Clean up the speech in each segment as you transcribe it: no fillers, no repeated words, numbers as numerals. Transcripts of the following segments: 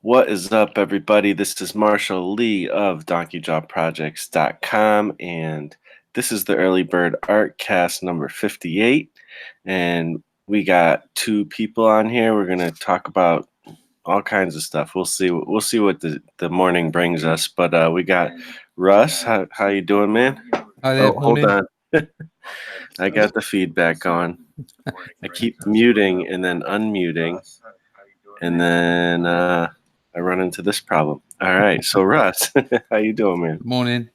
What is up, everybody? This is Marshall Lee of DonkeyJawProjects.com, and this is the Early Bird Artcast number 58. And we got two people on here. We're gonna talk about all kinds of stuff. We'll see. We'll see what the morning brings us. But we got Russ. How you doing, man? Hi there. Hold on. I got the feedback on. I keep muting and then unmuting, and then I run into this problem. All right, so Russ, how you doing, man? Good morning.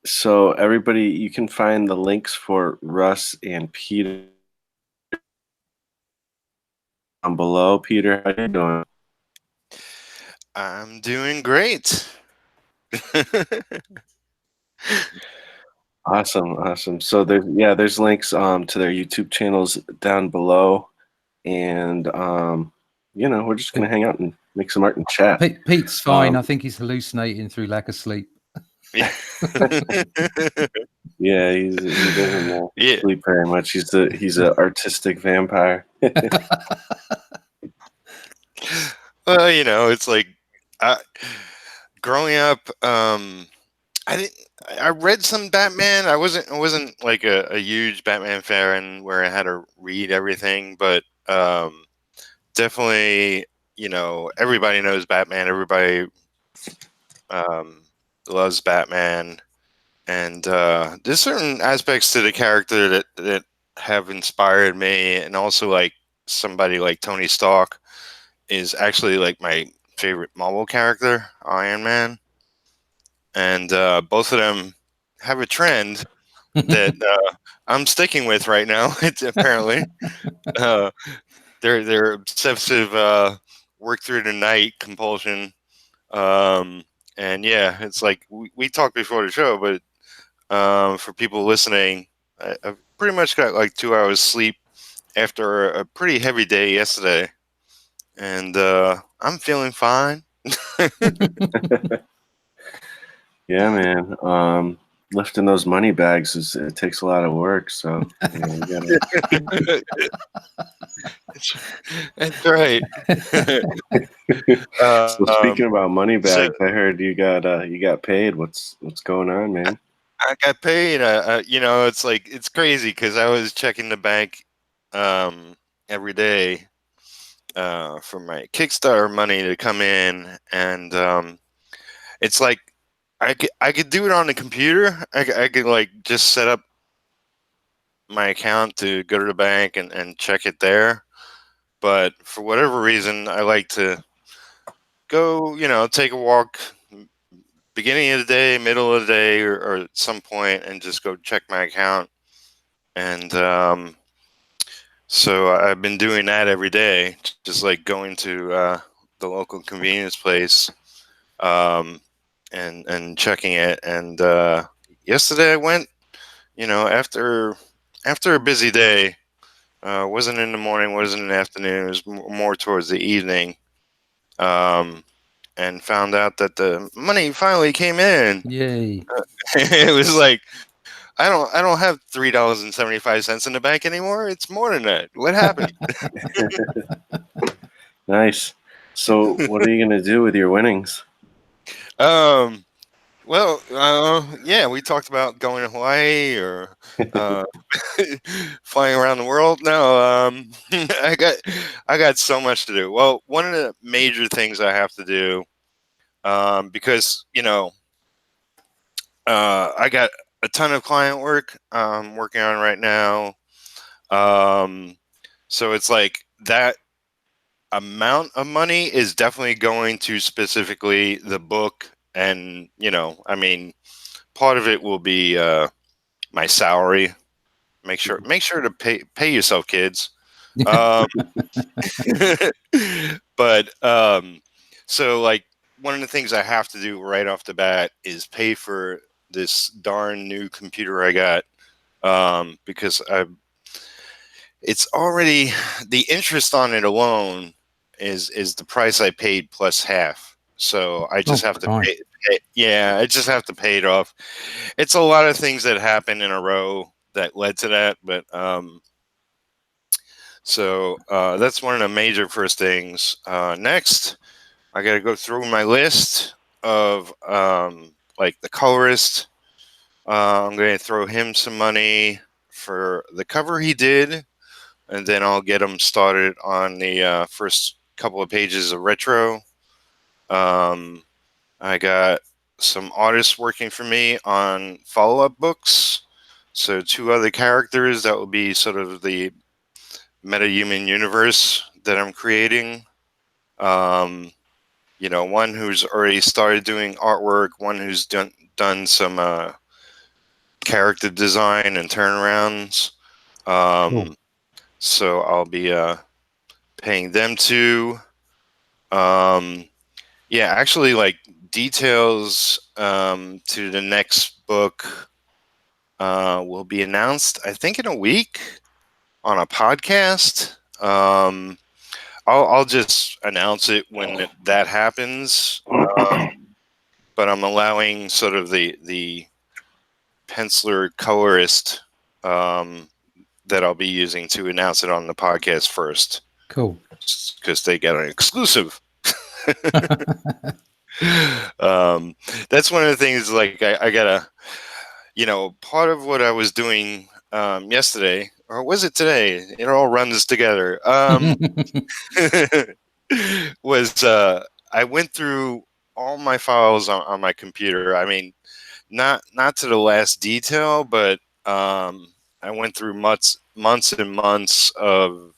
So everybody, you can find the links for Russ and Peter down below. Peter, how you doing? I'm doing great. Awesome. So there's links to their YouTube channels down below, and we're just gonna hang out and make some art and chat. Pete's fine. I think he's hallucinating through lack of sleep. Yeah. Yeah, he doesn't sleep very much. He's an artistic vampire. Well, it's like growing up. I read some Batman. I wasn't like a huge Batman fan where I had to read everything, but definitely, everybody knows Batman. Everybody loves Batman. And there's certain aspects to the character that have inspired me, and also like somebody like Tony Stark is actually like my favorite Marvel character, Iron Man, and both of them have a trend that I'm sticking with right now. It's apparently their obsessive work through the night compulsion, and yeah, it's like we talked before the show, but. For people listening, I've pretty much got like 2 hours sleep after a pretty heavy day yesterday, and I'm feeling fine. Yeah, man. Lifting those money bags it takes a lot of work. So you gotta... That's right. So speaking about money bags, I heard you got paid. What's going on, man? I got paid. It's like it's crazy because I was checking the bank every day for my Kickstarter money to come in, and it's like I could do it on the computer. I could like just set up my account to go to the bank and check it there. But for whatever reason, I like to go, take a walk beginning of the day, middle of the day, or at some point, and just go check my account. And so I've been doing that every day, just like going to the local convenience place and checking it. And yesterday I went, after a busy day, wasn't in the morning, wasn't in the afternoon, it was more towards the evening. And found out that the money finally came in. Yay! It was like I don't have $3.75 in the bank anymore. It's more than that. What happened? Nice. So what are you gonna do with your winnings? Well, yeah, we talked about going to Hawaii or flying around the world. No, I got so much to do. Well, one of the major things I have to do, because I got a ton of client work I'm working on right now. So it's like that amount of money is definitely going to specifically the book, and part of it will be my salary. Make sure to pay yourself, kids. But so like one of the things I have to do right off the bat is pay for this darn new computer I got, because it's already, the interest on it alone is the price I paid plus half. So I just have to pay. I just have to pay it off. It's a lot of things that happen in a row that led to that, but So that's one of the major first things. Next, I got to go through my list of like the colorist. I'm going to throw him some money for the cover he did, and then I'll get him started on the first couple of pages of retro. I got some artists working for me on follow-up books. So 2 other characters that will be sort of the meta-human universe that I'm creating. One who's already started doing artwork, one who's done some character design and turnarounds. Cool. So I'll be paying them to. Actually, like details to the next book will be announced, I think, in a week on a podcast. I'll just announce it when that happens. But I'm allowing sort of the penciler colorist that I'll be using to announce it on the podcast first. Cool. Because they got an exclusive. That's one of the things, like, I gotta, part of what I was doing yesterday, or was it today? It all runs together. Was I went through all my files on my computer. I mean, not to the last detail, but I went through months and months of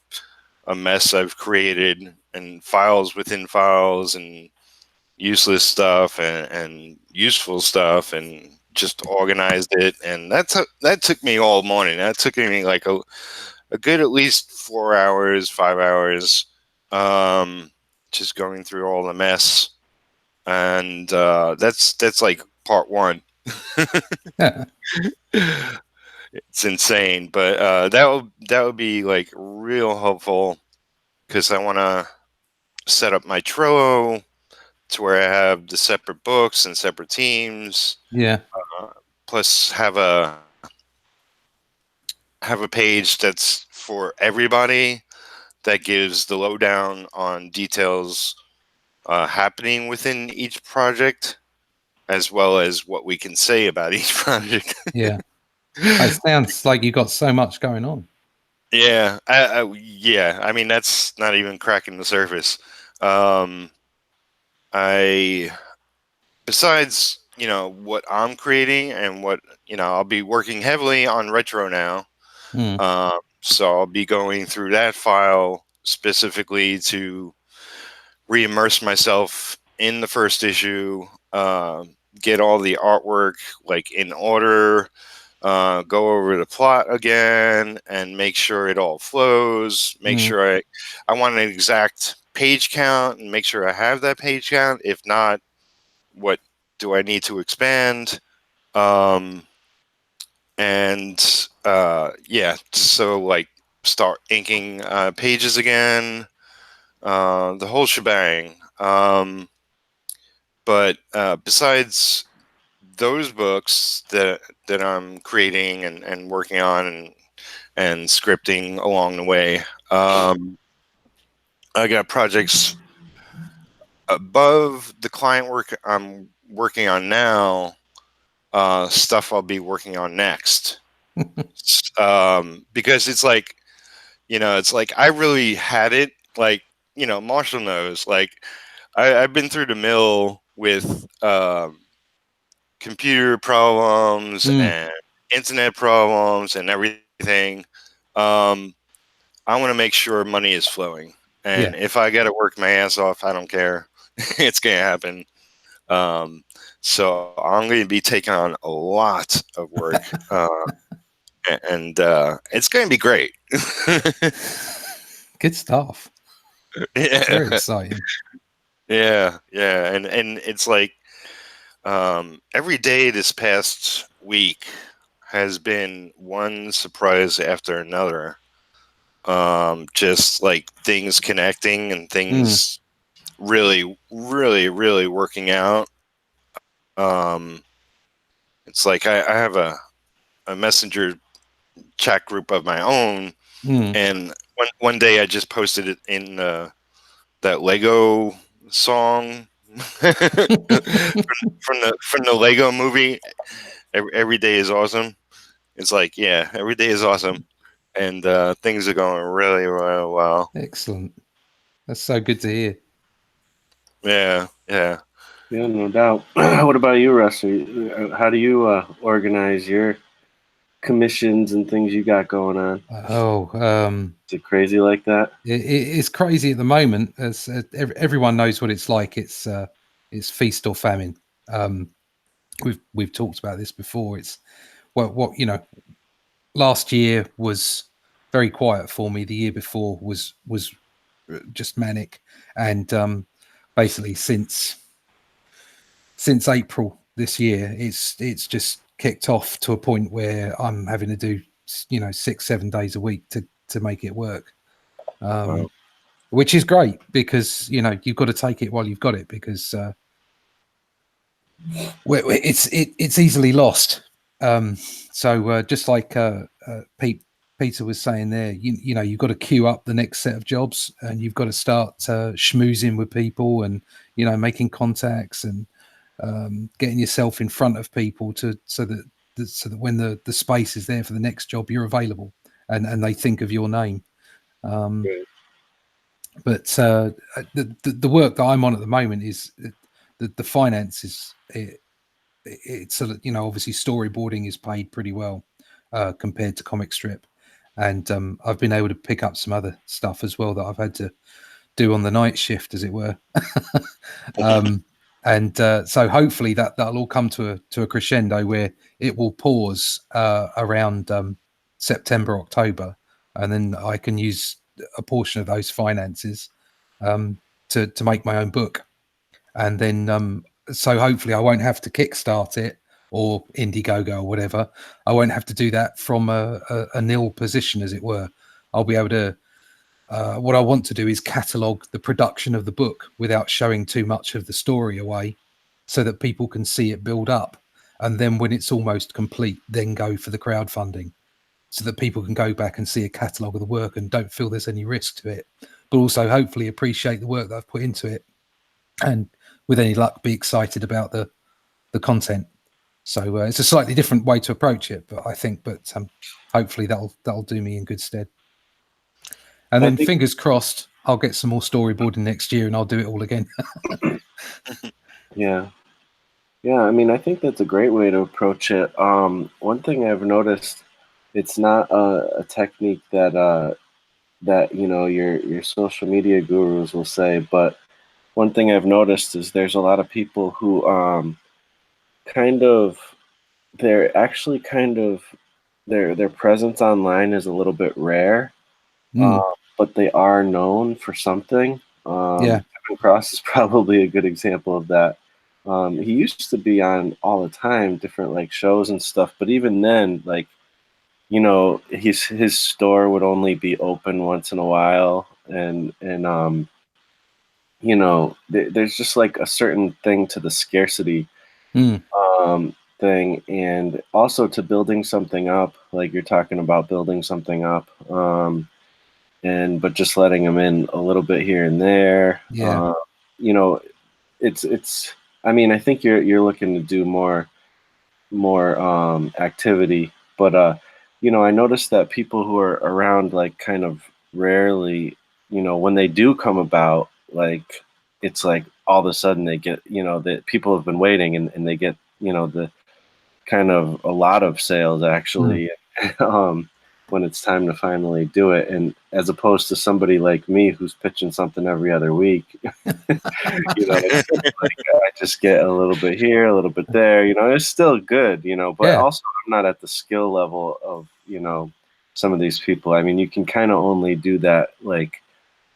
a mess I've created, and files within files, and useless stuff, and useful stuff, and just organized it. And that took me all morning. That took me like a good at least 4 hours, 5 hours, just going through all the mess. And that's like part one. It's insane, but that would be like real helpful, because I want to set up my Trello to where I have the separate books and separate teams. Yeah. Plus have a page that's for everybody, that gives the lowdown on details happening within each project, as well as what we can say about each project. Yeah. It sounds like you got so much going on. Yeah, I mean, that's not even cracking the surface. I Besides, what I'm creating, and what, I'll be working heavily on retro now. So I'll be going through that file specifically to re-immerse myself in the first issue, get all the artwork like in order, go over the plot again, and make sure it all flows. Make sure I want an exact page count, and make sure I have that page count. If not, what do I need to expand? So like start inking pages again, the whole shebang. But besides those books that I'm creating and working on, and scripting along the way, I got projects above the client work I'm working on now, stuff I'll be working on next. Because it's like, I really had it, like, Marshall knows, like, I've been through the mill with computer problems and internet problems and everything. I want to make sure money is flowing, and if I got to work my ass off, I don't care. It's gonna happen. So I'm going to be taking on a lot of work, and it's going to be great. Good stuff. Yeah. Very exciting. Yeah, and it's like every day this past week has been one surprise after another. Just like things connecting, and things really, really, really working out. It's like I have a messenger chat group of my own, and one day I just posted it in that Lego song from the Lego movie. Every day is awesome. It's like, yeah, every day is awesome, and things are going really, really well. Excellent. That's so good to hear. Yeah, yeah. Yeah, no doubt. What about you, Russ? How do you organize your commissions and things you got going on? Is it crazy like that? It's crazy at the moment. As everyone knows what it's like. It's feast or famine. We've talked about this before. It's what last year was very quiet for me. The year before was just manic, and basically since April this year, it's just kicked off to a point where I'm having to do 6-7 days a week to make it work. Wow. Which is great because you've got to take it while you've got it, because it's easily lost. So just like Peter was saying there, you've got to queue up the next set of jobs, and you've got to start schmoozing with people, and making contacts, and getting yourself in front of people so that when the space is there for the next job, you're available, and they think of your name. Great. But the work that I'm on at the moment is the finances. It's obviously storyboarding is paid pretty well compared to comic strip, and I've been able to pick up some other stuff as well that I've had to do on the night shift, as it were. And so hopefully that'll all come to a crescendo where it will pause around September, October, and then I can use a portion of those finances to make my own book. And then so hopefully I won't have to kickstart it or Indiegogo or whatever. I won't have to do that from a nil position, as it were. I'll be able to what I want to do is catalogue the production of the book without showing too much of the story away, so that people can see it build up. And then when it's almost complete, then go for the crowdfunding, so that people can go back and see a catalogue of the work and don't feel there's any risk to it, but also hopefully appreciate the work that I've put into it, and with any luck be excited about the content. So it's a slightly different way to approach it, but hopefully that'll do me in good stead. And then fingers crossed, I'll get some more storyboarding next year and I'll do it all again. Yeah. Yeah, I mean, I think that's a great way to approach it. One thing I've noticed, it's not a technique that your social media gurus will say, but one thing I've noticed is there's a lot of people who they're actually their presence online is a little bit rare, but they are known for something. Yeah. Kevin Cross is probably a good example of that. He used to be on all the time, different like shows and stuff, but even then, like, his store would only be open once in a while, and there's just like a certain thing to the scarcity thing, and also to building something up, like you're talking about building something up, but just letting them in a little bit here and there. Yeah. It's I mean, I think you're looking to do more activity, but I noticed that people who are around like kind of rarely, when they do come about, like it's like all of a sudden they get, that people have been waiting, and they get, the kind of a lot of sales actually, when it's time to finally do it, and as opposed to somebody like me who's pitching something every other week. It's like I just get a little bit here, a little bit there. It's still good, but also I'm not at the skill level of some of these people. I mean, you can kind of only do that like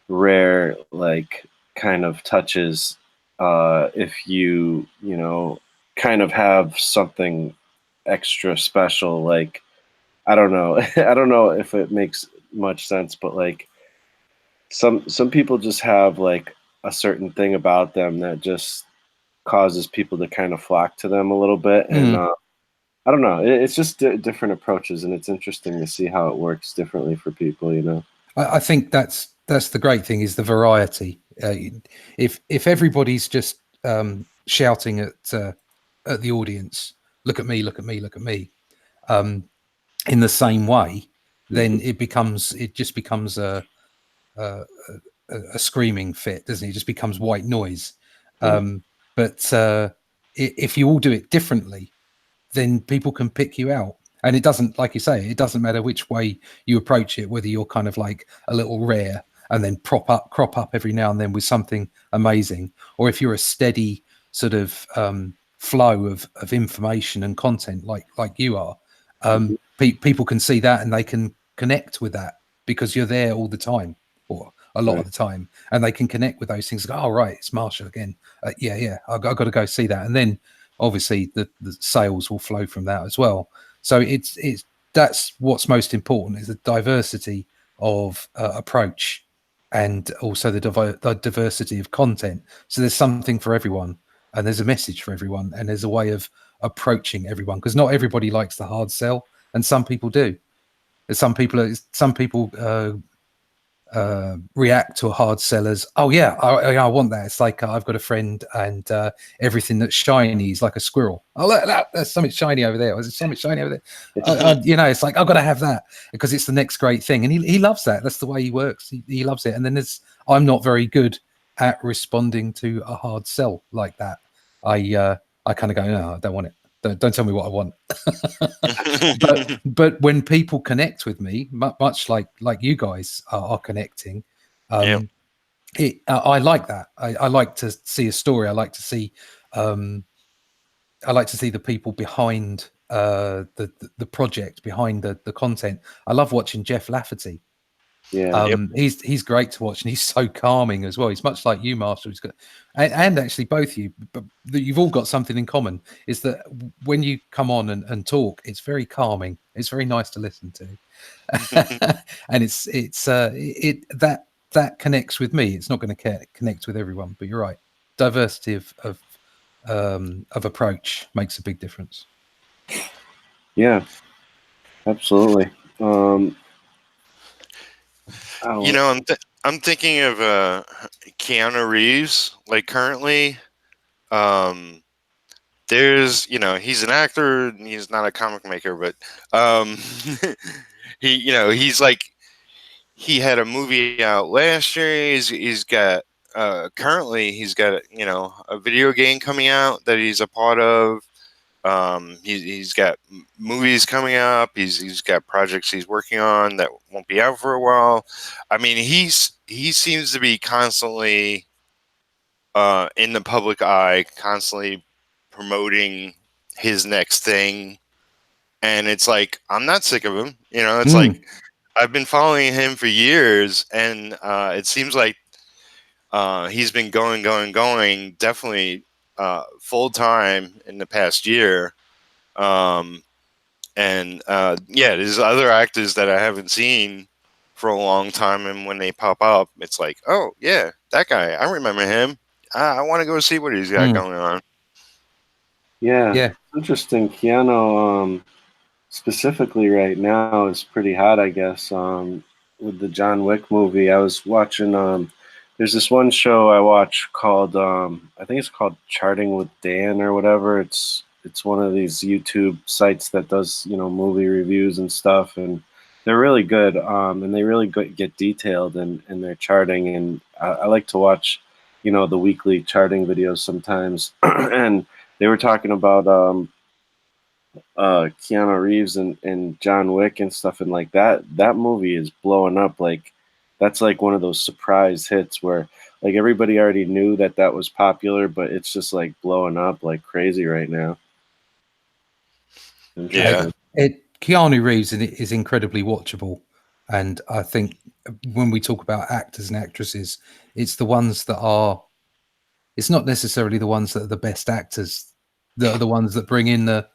rare, like kind of touches if you kind of have something extra special. Like, I don't know. I don't know if it makes much sense, but like some people just have like a certain thing about them that just causes people to kind of flock to them a little bit, and I don't know. It's just different approaches, and it's interesting to see how it works differently for people. I think that's the great thing, is the variety. If everybody's just shouting at the audience, look at me, look at me, look at me, in the same way, then it just becomes a screaming fit, doesn't it? It just becomes white noise. But if you all do it differently, then people can pick you out. And it doesn't, like you say, it doesn't matter which way you approach it, whether you're kind of like a little rare and then crop up every now and then with something amazing, or if you're a steady sort of flow of information and content like you are. People can see that and they can connect with that because you're there all the time, or a lot of the time, and they can connect with those things. Like, oh, right, it's Marshall again. Yeah, I've got to go see that. And then obviously the sales will flow from that as well. So it's that's what's most important, is the diversity of approach, and also the diversity of content. So there's something for everyone, and there's a message for everyone, and there's a way of approaching everyone, because not everybody likes the hard sell, and some people do. Some people react to a hard sellers. Oh yeah, I want that. It's like I've got a friend, and everything that's shiny is like a squirrel. Oh look, there's something shiny over there. There's something shiny over there. It's like I've got to have that because it's the next great thing, and he loves that. That's the way he works. He loves it. And then I'm not very good at responding to a hard sell like that. I kind of go, no, I don't want it. Don't tell me what I want. but when people connect with me, much like you guys are connecting, I like that. I like to see a story. I like to see the people behind the project, behind the content. I love watching Jeff Lafferty. He's great to watch, and he's so calming as well. He's much like you, Marshall. He's got, and actually both of you, but you've all got something in common, is that when you come on and talk, it's very calming. It's very nice to listen to, and that connects with me. It's not going to connect with everyone, but you're right. Diversity of approach makes a big difference. Yeah, absolutely. I'm thinking of Keanu Reeves. Like currently, there's he's an actor. He's not a comic maker, but he's like, he had a movie out last year. He's got currently he's got a video game coming out that he's a part of. He's got movies coming up. He's got projects he's working on that won't be out for a while. I mean, he seems to be constantly in the public eye, constantly promoting his next thing. And it's like, I'm not sick of him. It's like, I've been following him for years, and it seems like he's been going, definitely full time in the past year. There's other actors that I haven't seen for a long time, and when they pop up, it's like, oh yeah, that guy, I remember him. I want to go see what he's got going on. Yeah. Interesting. Keanu specifically right now is pretty hot, I guess. With the John Wick movie, I was watching. There's this one show I watch called I think it's called Charting with Dan or whatever. It's one of these YouTube sites that does movie reviews and stuff, and they're really good. And they really get detailed in their charting, and I like to watch the weekly charting videos sometimes. And they were talking about Keanu Reeves and John Wick and stuff, and like that movie is blowing up. Like that's like one of those surprise hits where like everybody already knew that was popular, but it's just like blowing up like crazy right now. Yeah, Keanu Reeves is incredibly watchable, and I think when we talk about actors and actresses, it's the ones that are. It's not necessarily the ones that are the best actors that are the ones that bring in the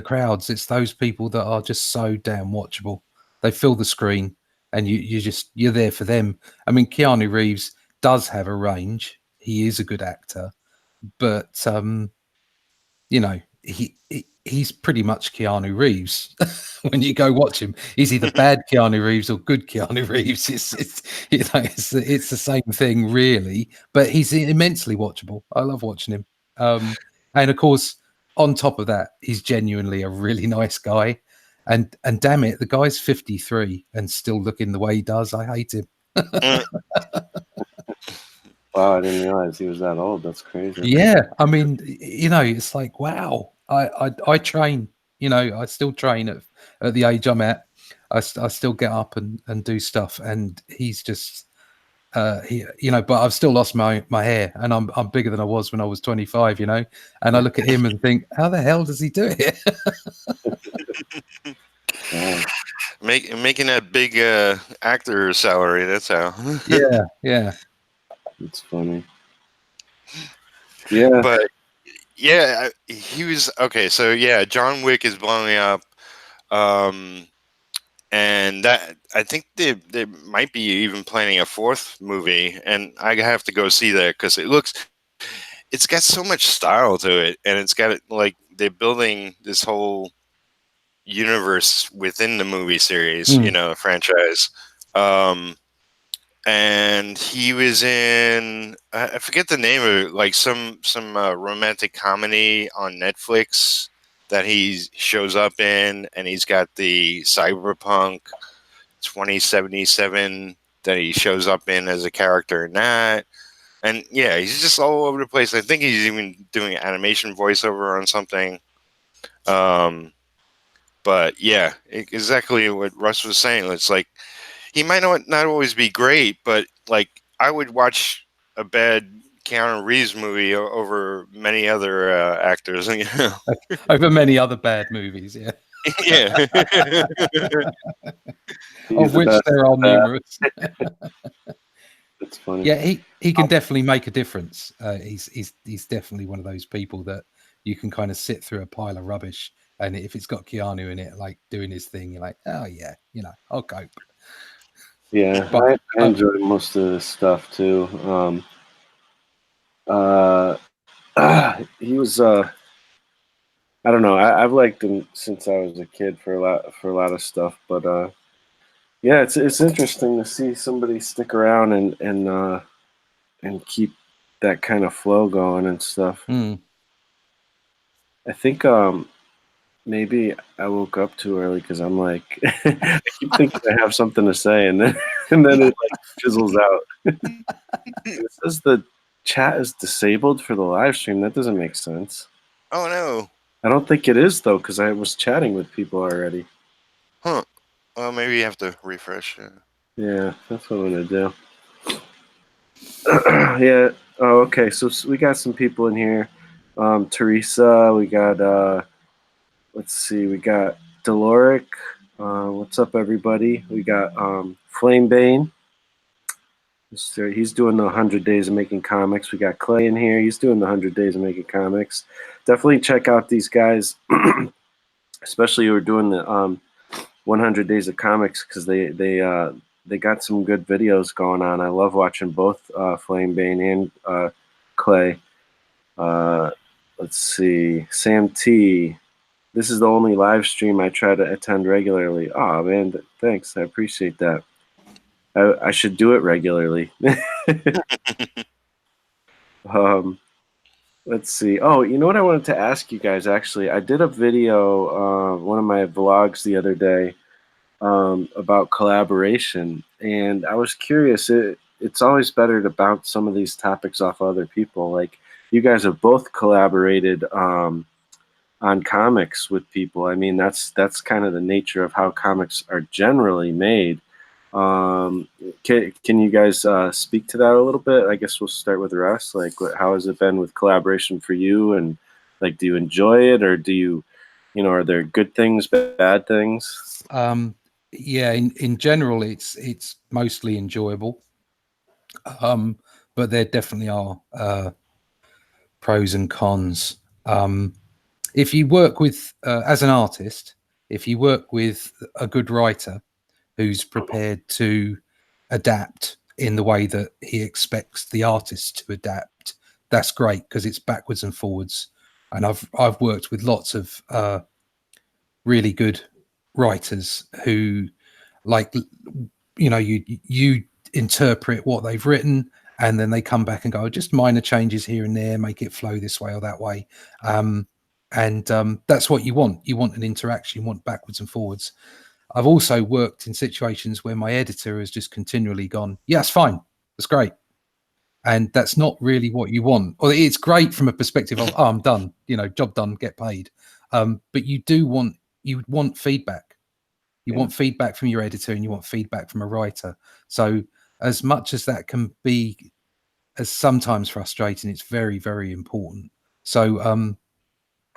crowds. It's those people that are just so damn watchable. They fill the screen, and you're there for them. I mean, Keanu Reeves does have a range. He is a good actor, but he's pretty much Keanu Reeves. When you go watch him, he's either bad Keanu Reeves or good Keanu Reeves. It's the same thing, really. But he's immensely watchable. I love watching him. And of course, on top of that, he's genuinely a really nice guy. And damn it, the guy's 53 and still looking the way he does. I hate him. Wow, I didn't realize he was that old. That's crazy. Yeah, I mean, it's like, wow. I train. I still train at the age I'm at. I still get up and do stuff, and he's just but I've still lost my hair, and I'm bigger than I was when I was 25. And I look at him and think, how the hell does he do it? Wow. Making that big actor salary. That's how. Yeah. It's funny. Yeah. But yeah, he was okay. So yeah, John Wick is blowing up, and that I think they might be even planning a fourth movie, and I have to go see that because it's got so much style to it, and it's got like they're building this whole universe within the movie series, franchise. And he was in I forget the name of it, like some romantic comedy on Netflix that he shows up in, and he's got the Cyberpunk 2077 that he shows up in as a character in that. And yeah, he's just all over the place. I think he's even doing animation voiceover on something. But yeah, exactly what Russ was saying. It's like he might not always be great, but like I would watch a bad Keanu Reeves movie over many other actors. Over many other bad movies, yeah. Yeah. Of which there are numerous. It's funny. Yeah, he can definitely make a difference. He's definitely one of those people that you can kind of sit through a pile of rubbish, and if it's got Keanu in it, like doing his thing, you're like, oh yeah, I'll cope. Yeah, But I enjoy most of this stuff too. He was I don't know. I've liked him since I was a kid for a lot of stuff, but yeah, it's interesting to see somebody stick around and keep that kind of flow going and stuff. I think maybe I woke up too early because I'm like I keep thinking I have something to say, and then it like fizzles out. It says the chat is disabled for the live stream. That doesn't make sense. Oh no. I don't think it is though, because I was chatting with people already. Huh. Well, maybe you have to refresh. Yeah, that's what I'm gonna do. Yeah. Oh, okay. So we got some people in here. Teresa. We got. Let's see. We got Deloric. What's up, everybody? We got Flamebane. He's doing the 100 Days of Making Comics. We got Clay in here. He's doing the 100 Days of Making Comics. Definitely check out these guys, especially who are doing the 100 Days of Comics, because they got some good videos going on. I love watching both Flamebane and Clay. Let's see. Sam T. This is the only live stream I try to attend regularly. Oh, man, thanks. I appreciate that. I should do it regularly. Let's see. Oh, you know what I wanted to ask you guys, actually? I did a video, one of my vlogs the other day, about collaboration, and I was curious. It's always better to bounce some of these topics off other people. Like, you guys have both collaborated on comics with people. I mean, that's kind of the nature of how comics are generally made. Can you guys speak to that a little bit? I guess we'll start with Russ. Like, how has it been with collaboration for you? And like, do you enjoy it, or do you, are there good things, bad things? Yeah, in general, it's mostly enjoyable. But there definitely are pros and cons. If you work with, as an artist, if you work with a good writer who's prepared to adapt in the way that he expects the artist to adapt, that's great, because it's backwards and forwards and I've worked with lots of really good writers who, like, you interpret what they've written, and then they come back and go, just minor changes here and there, make it flow this way or that way. That's what you want. You want an interaction, you want backwards and forwards. I've also worked in situations where my editor has just continually gone, yeah, it's fine, that's great. And that's not really what you want. Or it's great from a perspective of, oh, I'm done, job done, get paid. But you want feedback. You want feedback from your editor, and you want feedback from a writer. So as much as that can be as sometimes frustrating, it's very, very important. So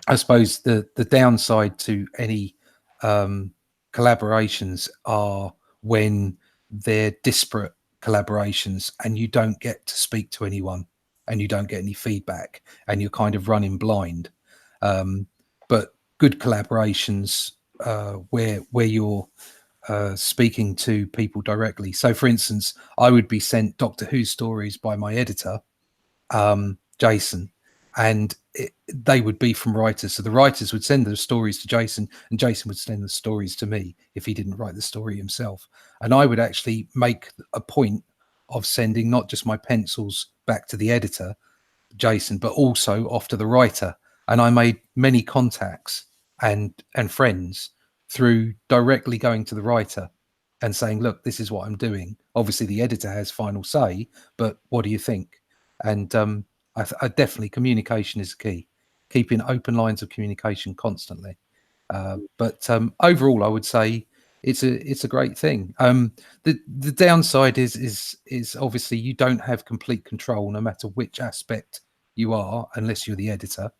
I suppose the downside to any collaborations are when they're disparate collaborations and you don't get to speak to anyone and you don't get any feedback and you're kind of running blind. But good collaborations where you're speaking to people directly. So, for instance, I would be sent Doctor Who stories by my editor, Jason, and they would be from writers. So the writers would send the stories to Jason, and Jason would send the stories to me if he didn't write the story himself. And I would actually make a point of sending not just my pencils back to the editor, Jason, but also off to the writer. And I made many contacts and friends through directly going to the writer and saying, look, this is what I'm doing. Obviously the editor has final say, but what do you think? And I definitely, communication is key, keeping open lines of communication constantly. But overall, I would say it's a great thing. The downside is obviously you don't have complete control no matter which aspect you are, unless you're the editor.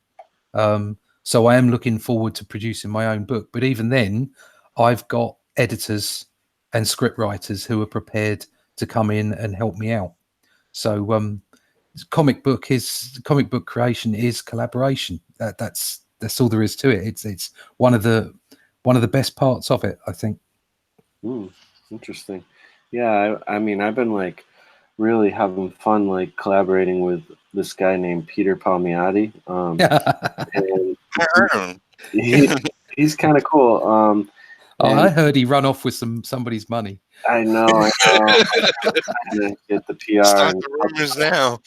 So I am looking forward to producing my own book, but even then, I've got editors and script writers who are prepared to come in and help me out. So comic book creation is collaboration. That's all there is to it. It's one of the best parts of it, I think. Interesting. Yeah, I mean, I've been like really having fun like collaborating with this guy named Peter Palmiotti. And I heard him. he's kind of cool. I heard he run off with somebody's money. I know. I'm trying to get the PR. Start the rumors now.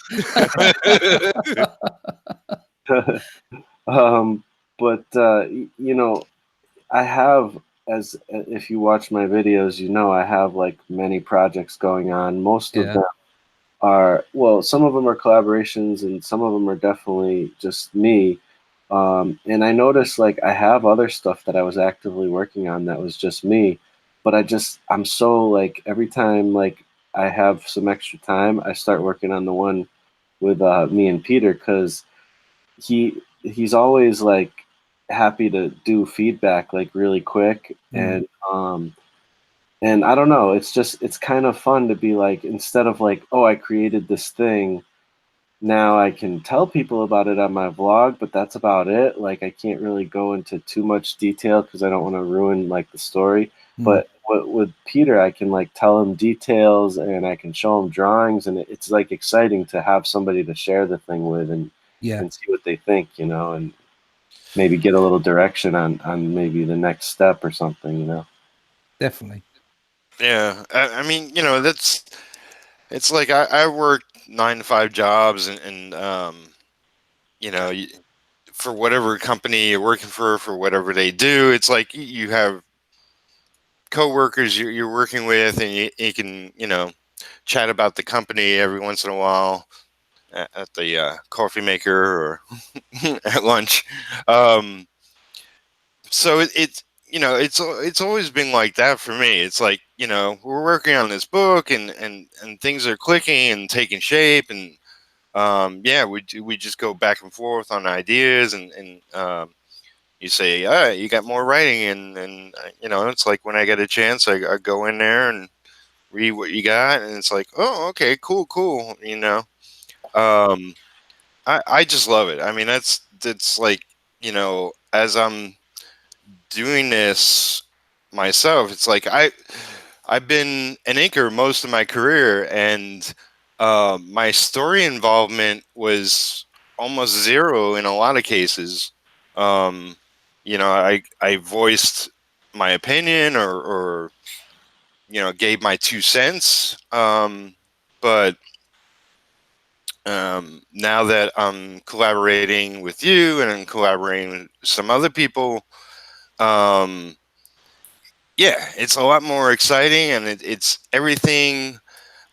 But I have, as if you watch my videos, I have like many projects going on. Most of them are, well, some of them are collaborations and some of them are definitely just me. And I noticed like I have other stuff that I was actively working on that was just me, but I'm so like every time like I have some extra time, I start working on the one with me and Peter, because he's always like happy to do feedback like really quick. And I don't know, it's kind of fun to be like, instead of like, oh, I created this thing, now I can tell people about it on my vlog, but that's about it. Like I can't really go into too much detail because I don't want to ruin like the story. But with Peter, I can like tell him details and I can show him drawings, and it's like exciting to have somebody to share the thing with and see what they think, and maybe get a little direction on maybe the next step or something, Definitely. Yeah, I mean, it's like I worked 9 to 5 jobs, and for whatever company you're working for whatever they do, it's like you have coworkers you're working with, and you can chat about the company every once in a while at the coffee maker or at lunch. So it's always been like that for me. It's like, we're working on this book and things are clicking and taking shape, and we just go back and forth on ideas, and you say, all right, you got more writing, and it's like when I get a chance, I go in there and read what you got, and it's like, oh, okay, cool. I just love it. I mean, that's like, as I'm doing this myself, it's like I've been an inker most of my career, and my story involvement was almost zero in a lot of cases. I voiced my opinion or gave my 2 cents. But now that I'm collaborating with you and I'm collaborating with some other people, yeah, it's a lot more exciting, and it's everything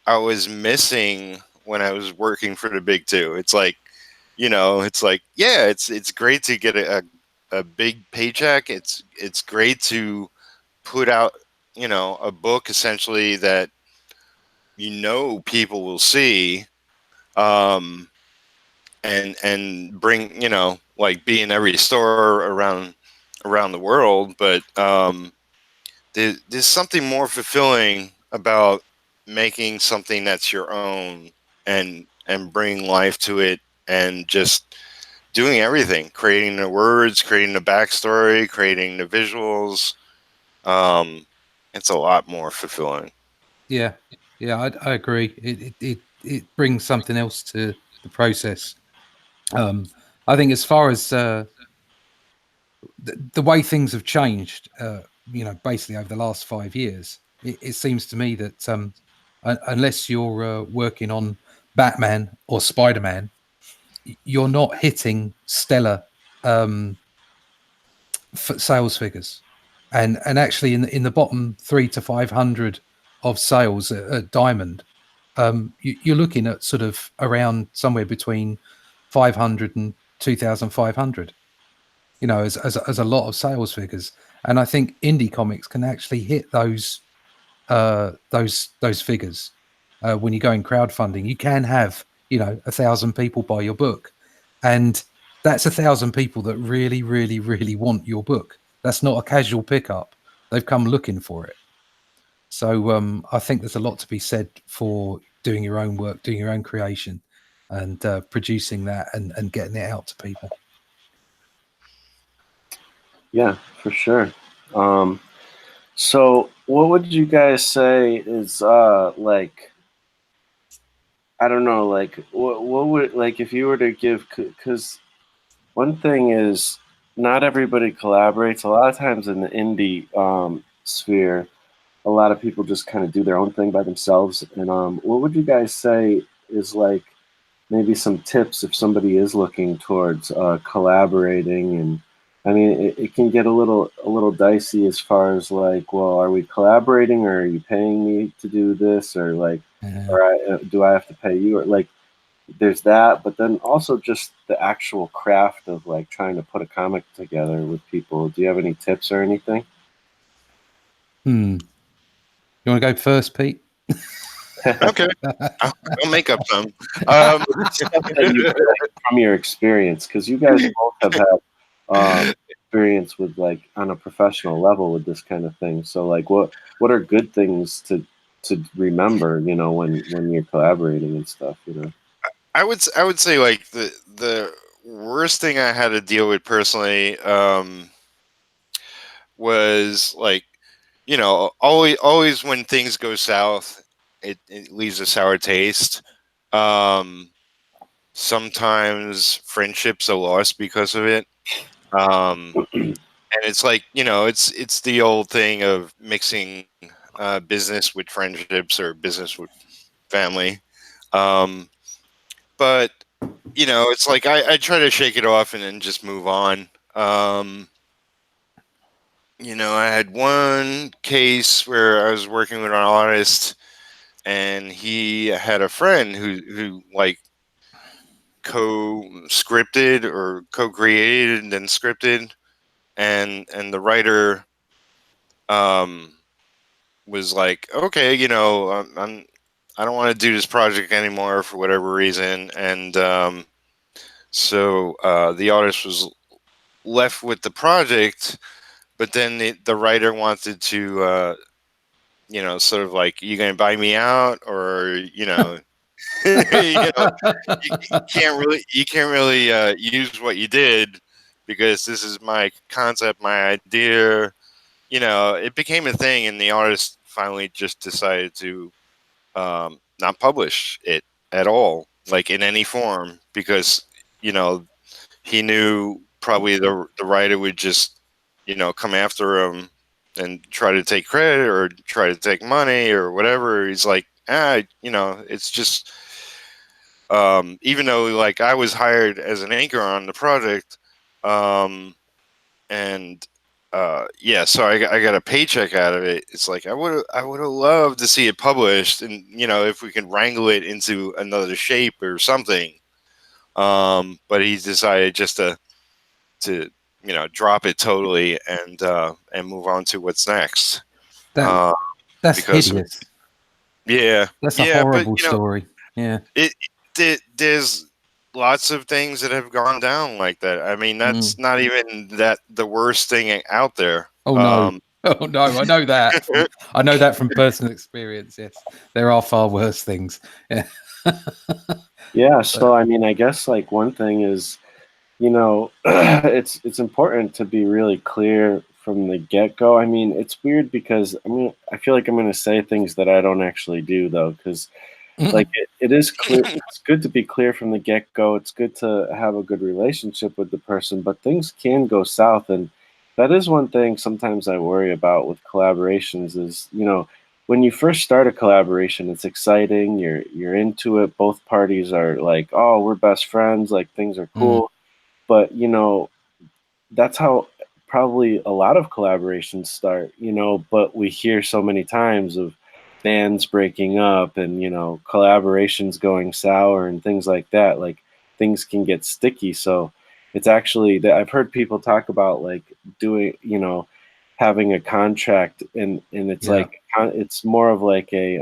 I was missing when I was working for the big two. It's like, yeah, it's great to get a big paycheck. It's great to put out, a book essentially that people will see, um, and bring, like be in every store around the world. But there's something more fulfilling about making something that's your own and bringing life to it, and just doing everything, creating the words, creating the backstory, creating the visuals. um it's a lot more fulfilling. Yeah, yeah, I agree. It brings something else to the process. I think as far as the way things have changed, basically over the last 5 years, it seems to me that unless you're working on Batman or Spider-Man, you're not hitting stellar um, sales figures. And actually, in the bottom 3 to 500 of sales at Diamond, you're looking at sort of around somewhere between 500 and 2,500. As a lot of sales figures. And I think indie comics can actually hit those figures when you go in crowdfunding. You can have 1,000 people buy your book, and that's 1,000 people that really, really, really want your book. That's not a casual pickup. They've come looking for it. So I think there's a lot to be said for doing your own work, doing your own creation, and producing that and getting it out to people. Yeah, for sure. So what would you guys say is like, I don't know, like what would, like, if you were to give, because one thing is not everybody collaborates. A lot of times in the indie sphere, a lot of people just kind of do their own thing by themselves. And what would you guys say is like maybe some tips if somebody is looking towards collaborating? And I mean, it can get a little dicey as far as like, well, are we collaborating, or are you paying me to do this, or like, or do I have to pay you, or like, there's that. But then also just the actual craft of like trying to put a comic together with people. Do you have any tips or anything? You want to go first, Pete? Okay. I'll make up some. Stuff that you like from your experience, because you guys both have had experience with like on a professional level with this kind of thing. So like, what are good things to remember, when you're collaborating and stuff, I would say like the worst thing I had to deal with personally, was like, always when things go south, it leaves a sour taste. Um, Sometimes friendships are lost because of it. And it's like, it's the old thing of mixing business with friendships or business with family. Um, but it's like I try to shake it off and then just move on. I had one case where I was working with an artist, and he had a friend who like co-scripted or co-created and then scripted, and the writer um was like, okay, I don't want to do this project anymore for whatever reason, and so the artist was left with the project, but then the writer wanted to sort of like, you gonna buy me out, or you can't really use what you did, because this is my concept, my idea. It became a thing, and the artist finally just decided to not publish it at all, like in any form, because he knew probably the writer would just, come after him and try to take credit or try to take money or whatever. He's like, it's just, even though like I was hired as an anchor on the project, and so I got a paycheck out of it. It's like I would have loved to see it published, and if we can wrangle it into another shape or something. But he decided just to drop it totally and move on to what's next. That's because hideous. That's a horrible story. Yeah, there's lots of things that have gone down like that. I mean, that's not even the worst thing out there. Oh no. Oh no, I know that. I know that from personal experience. Yes, there are far worse things. Yeah. Yeah. So I mean, I guess like one thing is, it's important to be really clear from the get-go. I mean, it's weird because I feel like I'm going to say things that I don't actually do though, because like it is clear. It's good to be clear from the get-go. It's good to have a good relationship with the person, but things can go south, and that is one thing sometimes I worry about with collaborations is, when you first start a collaboration, it's exciting, you're into it, both parties are like, oh, we're best friends, like things are cool. But that's how probably a lot of collaborations start, but we hear so many times of bands breaking up and, collaborations going sour and things like that. Like things can get sticky. So it's actually that I've heard people talk about like doing, having a contract and it's like, it's more of like a,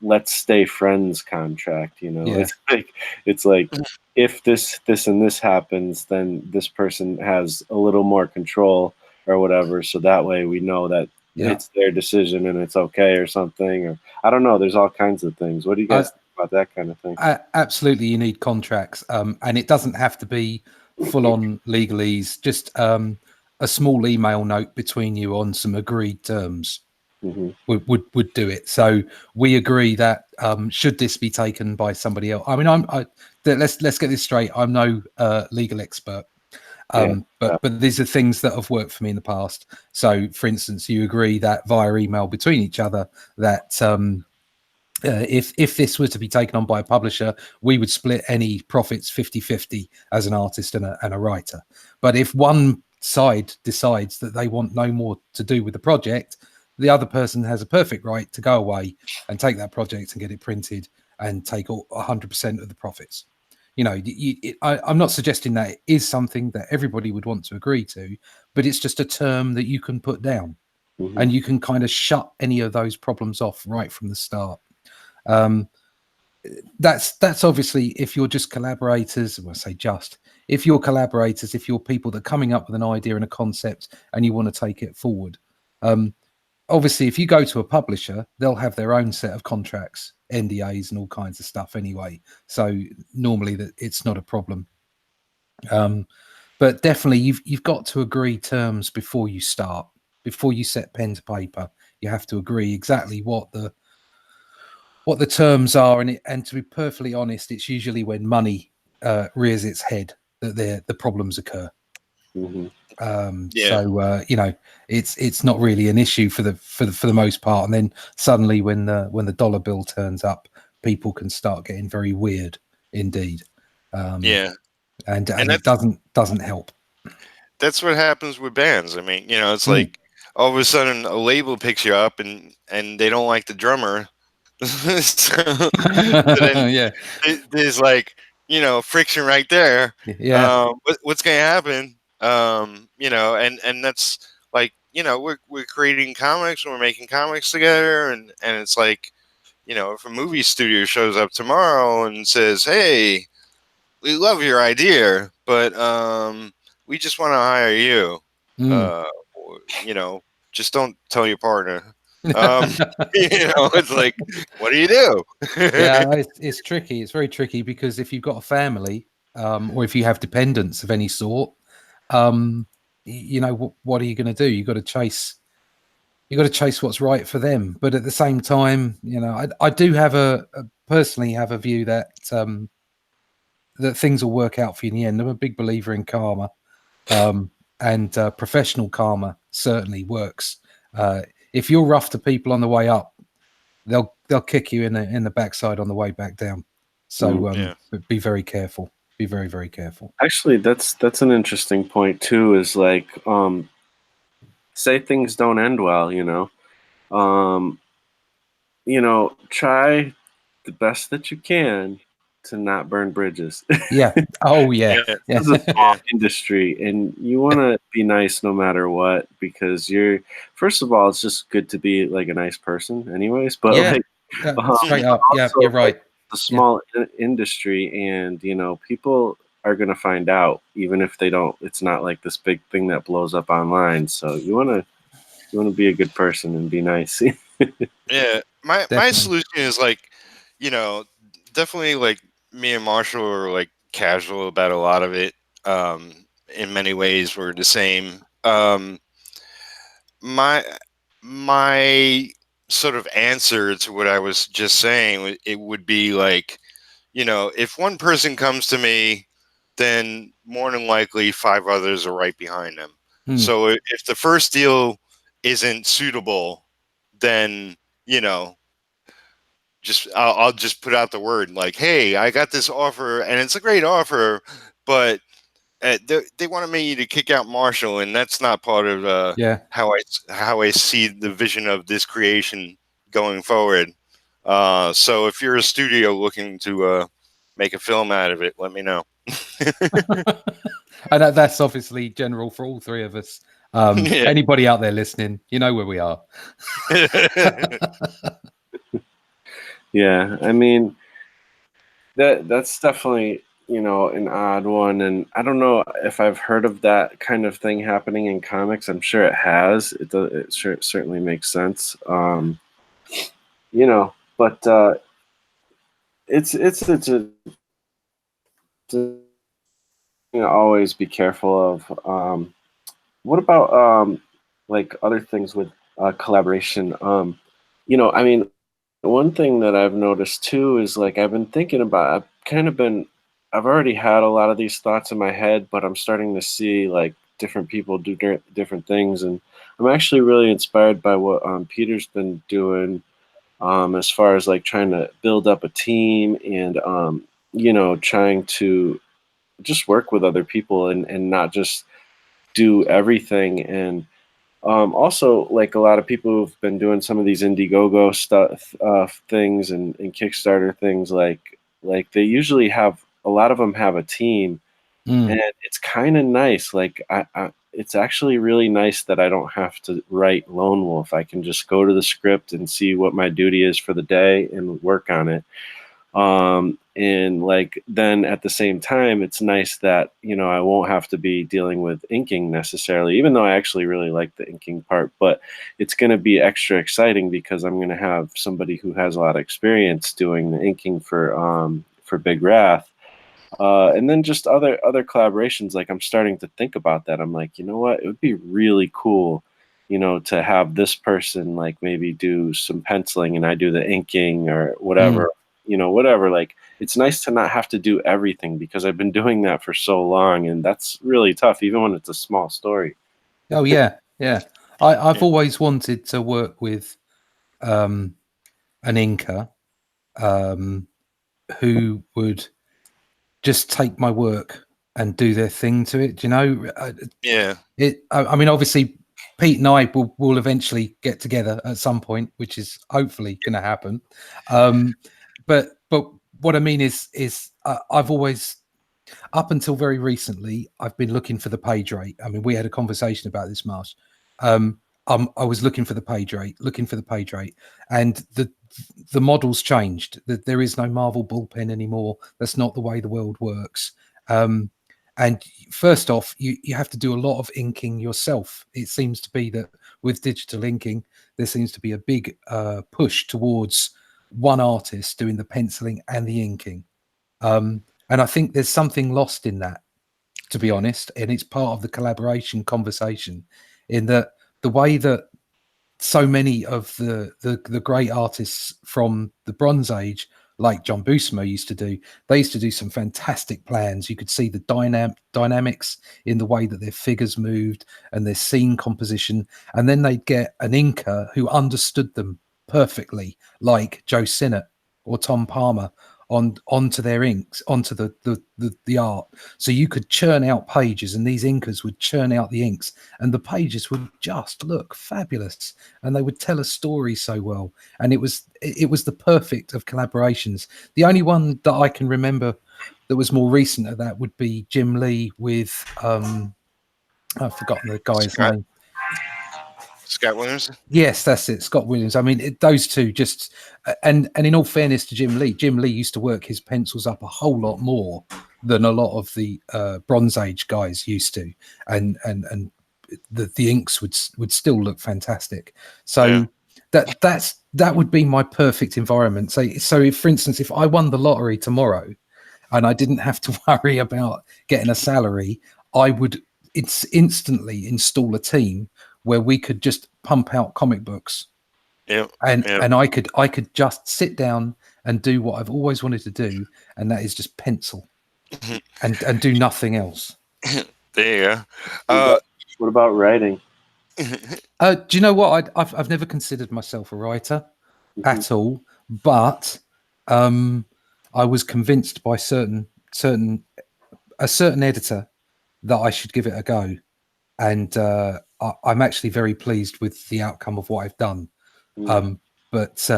let's stay friends contract, it's like if this and this happens, then this person has a little more control or whatever. So that way we know that it's their decision and it's okay or something. Or I don't know. There's all kinds of things. What do you guys think about that kind of thing? Absolutely, you need contracts, and it doesn't have to be full-on legalese. Just a small email note between you on some agreed terms would do it. So we agree that should this be taken by somebody else. I mean, let's get this straight. I'm no legal expert, but these are things that have worked for me in the past. So, for instance, you agree that via email between each other that if this were to be taken on by a publisher, we would split any profits 50-50 as an artist and a writer. But if one side decides that they want no more to do with the project, the other person has a perfect right to go away and take that project and get it printed and take 100% of the profits. I'm not suggesting that it is something that everybody would want to agree to, but it's just a term that you can put down and you can kind of shut any of those problems off right from the start. That's obviously if you're just collaborators. Well, I say just if you're collaborators, if you're people that are coming up with an idea and a concept and you want to take it forward. Obviously, if you go to a publisher, they'll have their own set of contracts, NDAs, and all kinds of stuff anyway. So normally that it's not a problem. But definitely, you've got to agree terms before you start. Before you set pen to paper, you have to agree exactly what the terms are. And to be perfectly honest, it's usually when money rears its head that the problems occur. So it's not really an issue for the most part, and then suddenly when the dollar bill turns up, people can start getting very weird indeed. And it doesn't help. That's what happens with bands. I mean, it's like all of a sudden a label picks you up and they don't like the drummer. So then there's like friction right there. What's gonna happen? And that's like we're creating comics, we're making comics together, and it's like if a movie studio shows up tomorrow and says, hey, we love your idea, but we just want to hire you, just don't tell your partner. It's like, what do you do? It's tricky. It's very tricky because if you've got a family, or if you have dependents of any sort, what are you going to do? You've got to chase what's right for them. But at the same time, I do have personally have a view that that things will work out for you in the end. I'm a big believer in karma, and professional karma certainly works. If you're rough to people on the way up, they'll kick you in the backside on the way back down. So be very careful. Be very, very careful. Actually, that's an interesting point too. Is like, say things don't end well, try the best that you can to not burn bridges. Yeah. Oh, yeah. This is a small industry, and you want to be nice no matter what, because first of all, it's just good to be like a nice person, anyways. But straight up, yeah, also, you're right. It's a small industry, and people are gonna find out, even if they don't. It's not like this big thing that blows up online. So you wanna be a good person and be nice. Yeah, my solution is like, definitely like me and Marshall are like casual about a lot of it. In many ways, we're the same. My sort of answer to what I was just saying, it would be like, if one person comes to me, then more than likely 5 others are right behind them. So if the first deal isn't suitable, then I'll just put out the word like, hey, I got this offer and it's a great offer, but they wanted me to kick out Marshall, and that's not part of how I see the vision of this creation going forward. So if you're a studio looking to make a film out of it, let me know. And that's obviously general for all three of us. Anybody out there listening, you know where we are. Yeah, I mean, that's definitely an odd one, and I don't know if I've heard of that kind of thing happening in comics. I'm sure it has. It certainly makes sense. But it's always be careful of. What about like other things with collaboration? I mean, one thing that I've noticed too is like I've been thinking about. I've already had a lot of these thoughts in my head, but I'm starting to see like different people do different things, and I'm actually really inspired by what Peter's been doing, as far as like trying to build up a team and trying to just work with other people and not just do everything. And also, like a lot of people who've been doing some of these Indiegogo stuff, things and Kickstarter things, like they usually have a lot of them have a team, and it's kind of nice. Like it's actually really nice that I don't have to write lone wolf. I can just go to the script and see what my duty is for the day and work on it. And like then at the same time, it's nice that I won't have to be dealing with inking necessarily, even though I actually really like the inking part. But it's going to be extra exciting because I'm going to have somebody who has a lot of experience doing the inking for Big Wrath. And then just other collaborations. Like I'm starting to think about that. I'm like, you know what, it would be really cool to have this person like maybe do some penciling and I do the inking or whatever. Whatever. Like, it's nice to not have to do everything because I've been doing that for so long, and that's really tough, even when it's a small story. Oh yeah, yeah. I've always wanted to work with an inker who would just take my work and do their thing to it. Yeah. I mean, obviously, Pete and I will eventually get together at some point, which is hopefully going to happen. But what I mean is I've always, up until very recently, I've been looking for the page rate. I mean, we had a conversation about this, Marsh. I was looking for the page rate, and the model's changed. There is no Marvel bullpen anymore. That's not the way the world works. And first off, you have to do a lot of inking yourself. It seems to be that with digital inking, there seems to be a big push towards one artist doing the penciling and the inking. And I think there's something lost in that, to be honest. And it's part of the collaboration conversation, in that the way that so many of the great artists from the Bronze Age like John Buscema used to do. They used to do some fantastic plans. You could see the dynamics in the way that their figures moved and their scene composition. And then they'd get an inker who understood them perfectly, like Joe Sinnott or Tom Palmer, onto their inks, onto the art. So you could churn out pages, and these inkers would churn out the inks, and the pages would just look fabulous, and they would tell a story so well. And it was the perfect of collaborations. The only one that I can remember that was more recent of that would be Jim Lee with I've forgotten the guy's name. Scott Williams. Yes, that's it, Scott Williams. I mean, those two just, and in all fairness to Jim Lee used to work his pencils up a whole lot more than a lot of the Bronze Age guys used to, and the inks would still look fantastic. So that would be my perfect environment. So if, for instance, if I won the lottery tomorrow and I didn't have to worry about getting a salary, I would instantly install a team where we could just pump out comic books. And I could just sit down and do what I've always wanted to do, and that is just pencil and do nothing else. There you go. What about writing? Do you know what? I've never considered myself a writer at all, but I was convinced by a certain editor that I should give it a go, and I'm actually very pleased with the outcome of what I've done. But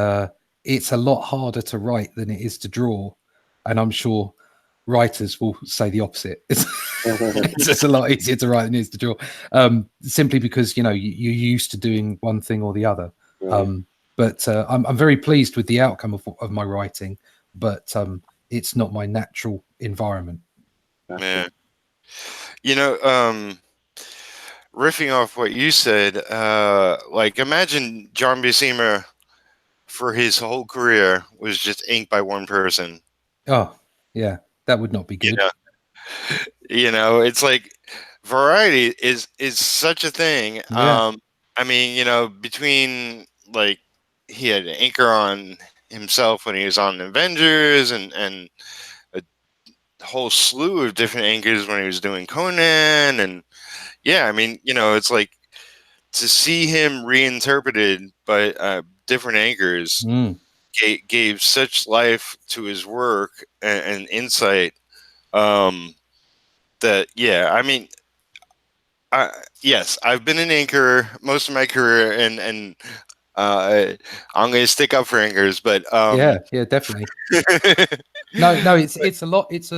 it's a lot harder to write than it is to draw, and I'm sure writers will say the opposite. It's a lot easier to write than it is to draw, simply because you're used to doing one thing or the other. Right. But I'm very pleased with the outcome of my writing, but it's not my natural environment. Man, riffing off what you said, like imagine John Buscema for his whole career was just inked by one person. Oh, yeah, that would not be good. It's like variety is such a thing. Yeah. I mean, between like he had an inker on himself when he was on Avengers and a whole slew of different inkers when he was doing Conan, and yeah, I mean, it's like to see him reinterpreted by different anchors gave such life to his work and insight that, yeah, I mean, yes, I've been an anchor most of my career, and I'm going to stick up for anchors, but yeah, definitely. No, it's a lot. It's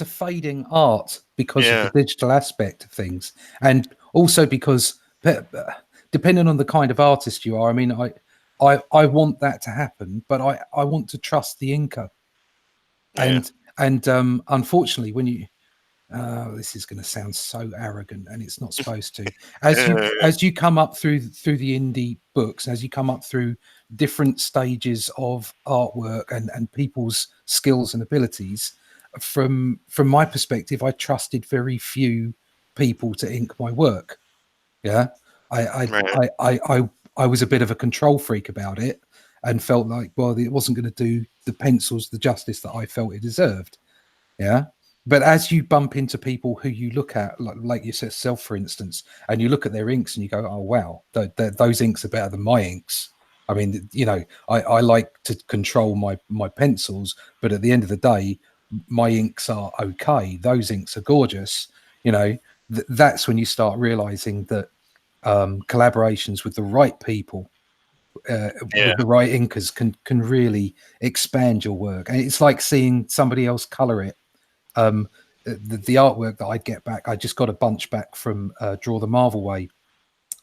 a fading art because of the digital aspect of things, and also because depending on the kind of artist you are, I mean, I want that to happen, but I want to trust the inker, and unfortunately, when you this is going to sound so arrogant, and it's not supposed to. As you come up through the indie books, as you come up through different stages of artwork and people's skills and abilities, from my perspective, I trusted very few people to ink my work. Yeah, I was a bit of a control freak about it, and felt like, well, it wasn't going to do the pencils the justice that I felt it deserved. Yeah. But as you bump into people who you look at, like yourself, for instance, and you look at their inks and you go, oh, wow, those inks are better than my inks. I mean, I like to control my pencils, but at the end of the day, my inks are okay. Those inks are gorgeous. That's when you start realizing that collaborations with the right people, with the right inkers can really expand your work. And it's like seeing somebody else color it. The artwork that I get back, I just got a bunch back from Draw the Marvel Way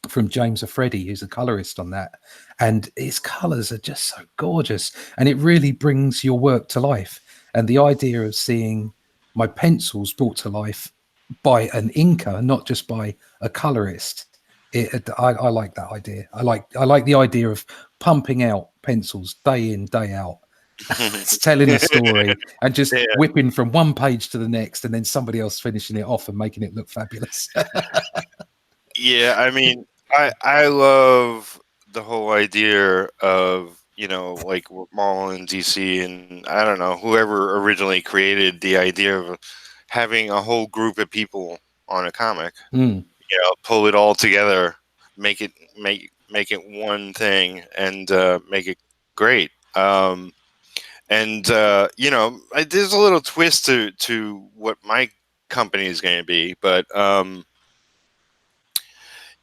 from James Afredi, who's a colorist on that, and his colors are just so gorgeous, and it really brings your work to life. And the idea of seeing my pencils brought to life by an inker, not just by a colorist, I like that idea. I like the idea of pumping out pencils day in, day out. It's telling a story and just whipping from one page to the next, and then somebody else finishing it off and making it look fabulous. Yeah, I mean, I love the whole idea of like Marvel and DC, and I don't know, whoever originally created the idea of having a whole group of people on a comic, Mm. pull it all together, make it one thing, and make it great. And there's a little twist to what my company is going to be, but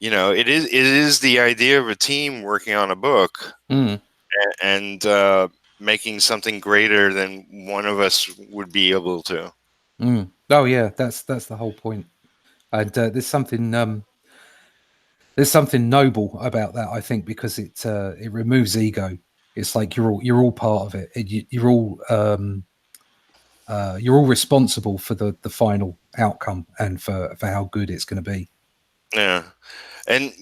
it is the idea of a team working on a book Mm. and making something greater than one of us would be able to. Mm. Oh yeah, that's the whole point. And there's something noble about that, I think, because it removes ego. It's like you're all part of it. You're all responsible for the final outcome and for how good it's going to be. Yeah, and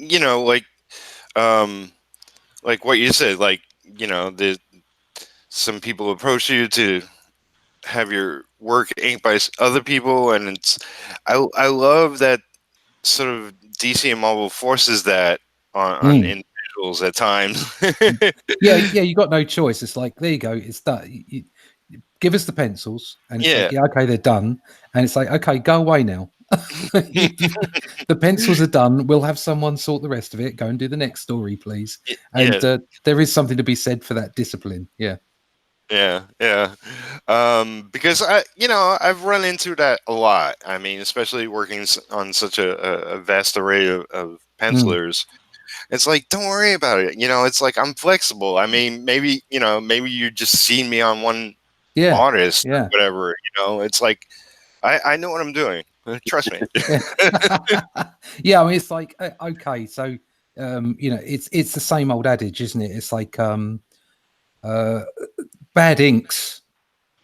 like what you said, like the some people approach you to have your work inked by other people, and I love that sort of DC and Marvel forces that on individuals at times. Yeah, you got no choice. It's like, there you go, it's done. You give us the pencils, and it's like, Yeah. yeah, okay, they're done, and it's like, okay, go away now. The pencils are done. We'll have someone sort the rest of it. Go and do the next story, please. And Yeah. there is something to be said for that discipline. Yeah. Yeah. Because I've run into that a lot. I mean, especially working on such a vast array of pencilers. It's like, don't worry about it. It's like, I'm flexible. I mean, maybe you just seen me on one Yeah. artist Yeah. or whatever. It's like, I know what I'm doing. Trust me. Yeah. I mean, it's like, okay, so it's the same old adage, isn't it? It's like bad inks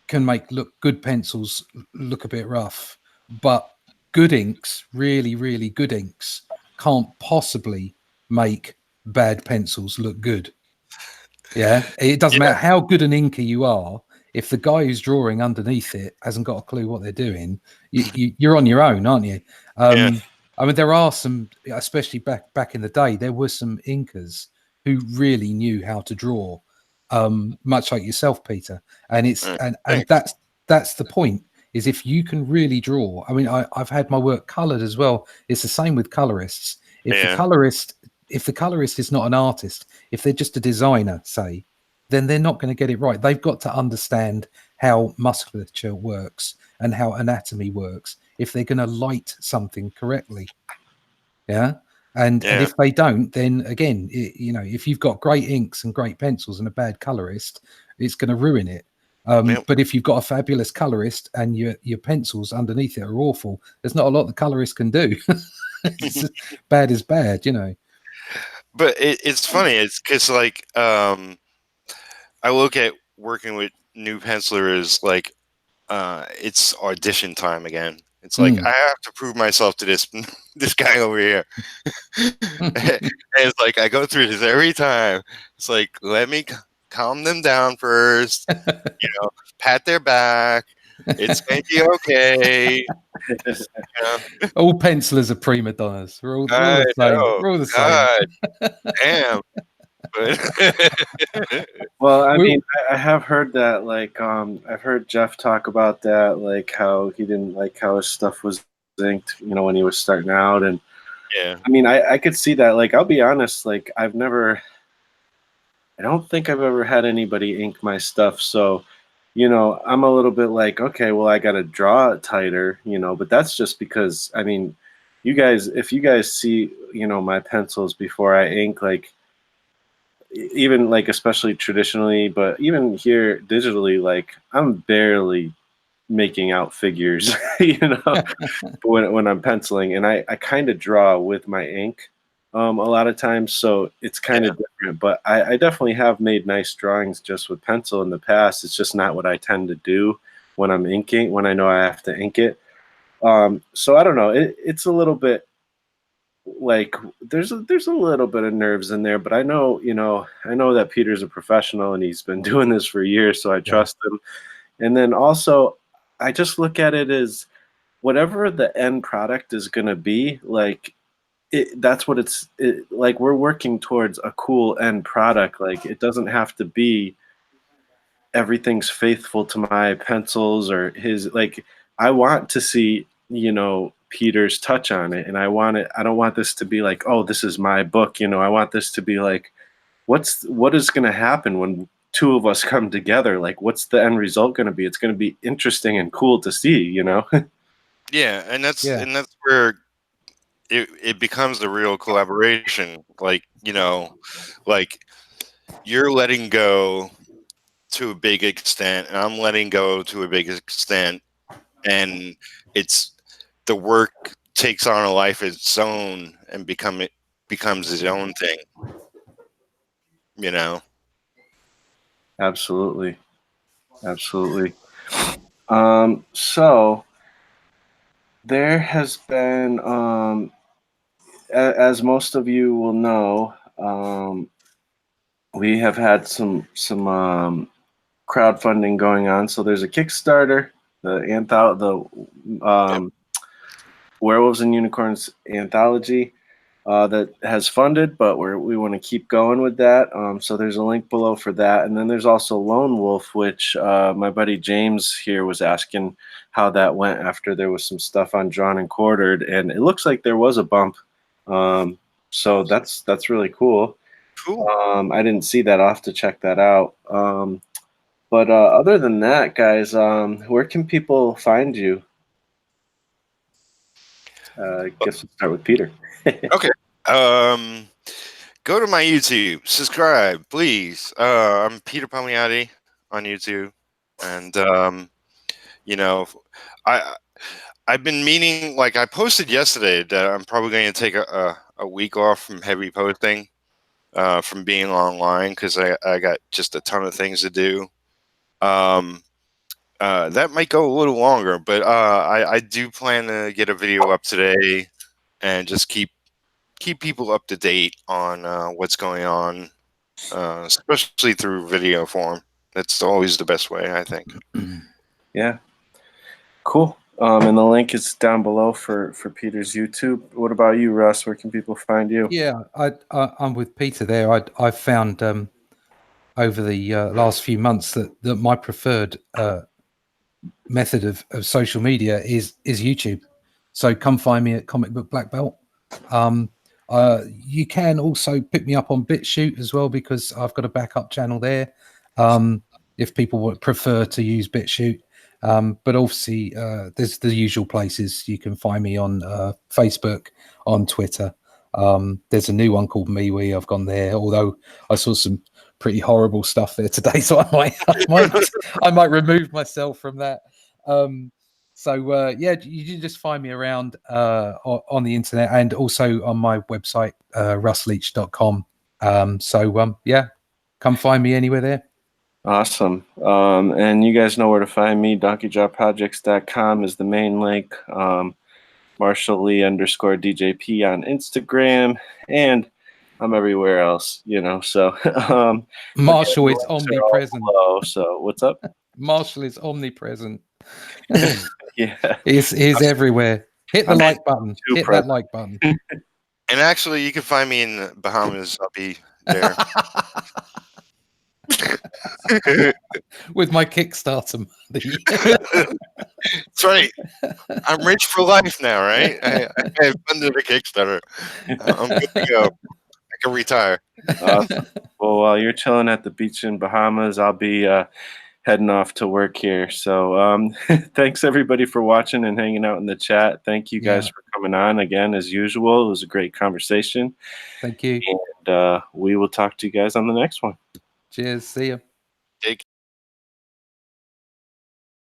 can make good pencils look a bit rough, but good inks, really, really good inks, can't possibly make bad pencils look good. Yeah, it doesn't matter how good an inker you are. If the guy who's drawing underneath it hasn't got a clue what they're doing, you're on your own, aren't you? Yeah. I mean, there are some, especially back in the day, there were some inkers who really knew how to draw, much like yourself, Peter. And and that's the point. Is if you can really draw. I mean, I've had my work colored as well. It's the same with colorists. If Yeah. the colorist is not an artist, if they're just a designer, say, then they're not going to get it right. They've got to understand how musculature works and how anatomy works if they're going to light something correctly. Yeah. And if they don't, then again, if you've got great inks and great pencils and a bad colorist, it's going to ruin it. But if you've got a fabulous colorist and your pencils underneath it are awful, there's not a lot the colorist can do. It's bad is bad, But it's funny. It's because like I look at working with new pencilers like it's audition time again. It's like I have to prove myself to this this guy over here. And it's like I go through this every time. It's like, let me calm them down first. Pat their back. It's gonna be okay. All pencilers are prima donnas. We're all I the same. know. We're all the same. God damn. But Well, I mean, I have heard that, like, I've heard Jeff talk about that, like how he didn't like how his stuff was inked, when he was starting out. And yeah. I mean, I could see that. Like, I'll be honest, like, I don't think I've ever had anybody ink my stuff. So, I'm a little bit like, okay, well, I got to draw it tighter, but that's just because, I mean, if you guys see, my pencils before I ink, like, even like, especially traditionally, but even here digitally, like, I'm barely making out figures, when I'm penciling, and I kind of draw with my ink a lot of times, so it's kind of different. But I definitely have made nice drawings just with pencil in the past. It's just not what I tend to do when I'm inking, when I know I have to ink it. So I don't know. It's a little bit like there's a little bit of nerves in there, but I know that Peter's a professional and he's been doing this for years, so I trust him. And then also, I just look at it as whatever the end product is going to be, like, that's what like. We're working towards a cool end product. Like, it doesn't have to be everything's faithful to my pencils or his. Like, I want to see, Peter's touch on it, and I don't want this to be like, oh, this is my book. I want this to be like, what is going to happen when two of us come together? Like, what's the end result going to be? It's going to be interesting and cool to see. Yeah, and that's where it becomes a real collaboration. Like, like you're letting go to a big extent, and I'm letting go to a big extent, and it's the work takes on a life of its own and becomes its own thing. Absolutely. So there has been, as most of you will know, we have had some crowdfunding going on. So there's a Kickstarter, the Werewolves and Unicorns anthology that has funded, but we want to keep going with that. So there's a link below for that. And then there's also Lone Wolf, which my buddy James here was asking how that went after there was some stuff on Drawn and Quartered, and it looks like there was a bump. So that's really cool. Cool. I didn't see that. I'll have to check that out. But other than that, guys, where can people find you? I guess we'll start with Peter. Okay. Go to my YouTube, subscribe, please. I'm Peter Palmiotti on YouTube, and I've been meaning, like, I posted yesterday that I'm probably going to take a week off from heavy posting, from being online, because I got just a ton of things to do. That might go a little longer, but I do plan to get a video up today and just keep people up to date on what's going on, especially through video form. That's always the best way, I think. Yeah. Cool. And the link is down below for Peter's YouTube. What about you, Russ? Where can people find you? Yeah, I'm with Peter there. I've found over the last few months that my preferred method of social media is YouTube. So come find me at Comic Book Black Belt. You can also pick me up on BitChute as well, because I've got a backup channel there, if people would prefer to use BitChute. But obviously, there's the usual places. You can find me on Facebook, on Twitter. There's a new one called MeWe. I've gone there, although I saw some pretty horrible stuff there today, so I might remove myself from that. Yeah, you just find me around on the internet, and also on my website, russleach.com. Yeah, come find me anywhere there. Awesome. And you guys know where to find me. DonkeyJawProjects.com is the main link. Marshall Lee _DJP on Instagram, and I'm everywhere else, so Marshall is omnipresent. So what's up? Marshall is omnipresent. Yeah. He's everywhere. Hit the like button. Hit that like button. And actually, you can find me in the Bahamas. I'll be there. With my Kickstarter money. That's right. I'm rich for life now, right? I funded a Kickstarter. I'm good to go. I can retire. Awesome. Well, while you're chilling at the beach in Bahamas, I'll be heading off to work here. So thanks everybody for watching and hanging out in the chat. Thank you guys for coming on again, as usual. It was a great conversation. Thank you. And we will talk to you guys on the next one. Cheers. See you.